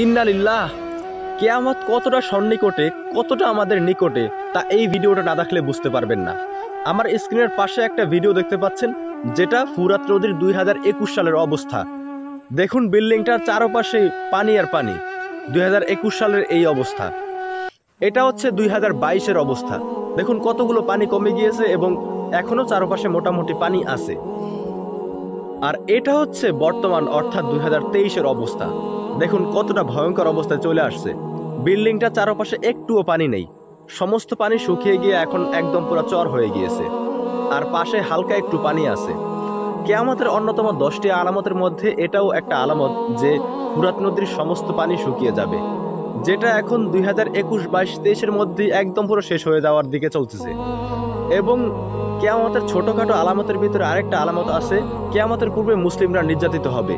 ইন্না লিল্লাহ। কিয়ামত কতটা সন্নিকটে, কতটা আমাদের নিকটে তা এই ভিডিওটা না দেখলে বুঝতে পারবেন না। আমার স্ক্রিনের পাশে একটা ভিডিও দেখতে পাচ্ছেন, যেটা ফুরাত নদীর 2021 সালের অবস্থা। দেখুন বিল্ডিংটার চারপাশে পানি আর পানি। 2021 সালের এই অবস্থা। এটা হচ্ছে 2022-এর অবস্থা। দেখুন কতগুলো পানি কমে গিয়েছে এবং এখনো চারপাশে মোটামুটি পানি আছে। আর এটা হচ্ছে বর্তমান অর্থাৎ 2023-এর অবস্থা। দেখুন কতটা ভয়ঙ্কর অবস্থায় চলে আসছে। বিল্ডিংটা চারপাশে একটুও পানি নেই, সমস্ত পানি শুকিয়ে গিয়ে এখন একদম পুরো চর হয়ে গিয়েছে। আর পাশে হালকা একটু পানি আছে। কিয়ামতের অন্যতম 10টি আলামতের মধ্যে এটাও একটা আলামত যে ফুরাত নদীর সমস্ত পানি শুকিয়ে যাবে, যেটা এখন 2021-22-23-এর মধ্যে একদম পুরো শেষ হয়ে যাওয়ার দিকে চলতেছে। এবং কিয়ামতের ছোটখাটো আলামতের ভিতরে আরেকটা আলামত আছে, কিয়ামতের পূর্বে মুসলিমরা নির্যাতিত হবে,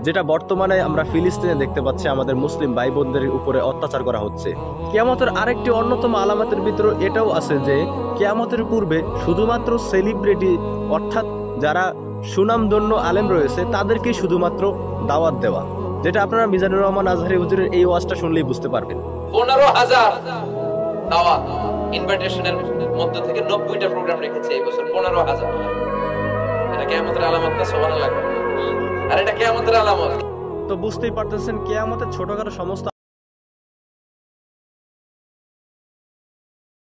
যেটা বর্তমানে আমরা ফিলিস্তিনে দেখতে পাচ্ছি। আমাদের মুসলিম ভাই বোনদের উপরে অত্যাচার করা হচ্ছে। কিয়ামতের আরেকটি অন্যতম আলামতের ভিতরে এটাও আছে যে কিয়ামতের পূর্বে শুধুমাত্র সেলিব্রিটি অর্থাৎ যারা সুনামধন্য আলেম রয়েছে তাদেরকে শুধুমাত্র দাওয়াত দেওয়া, যেটা আপনারা মিজানুর রহমান আজহারি হুজুরের এই ওয়াজটা শুনলেই বুঝতে পারবেন। 15,000 দাওয়াত ইনভাইটেশনের মধ্য থেকে 90টা প্রোগ্রাম রেখেছে এই বছর। 15,000। এটা কিয়ামতের আলামত না? সুবহানাল্লাহ। আর এটা কিয়ামতের আলামত। তো বুঝতেই পারতেছেন কিয়ামতের ছোটখাটো সমস্ত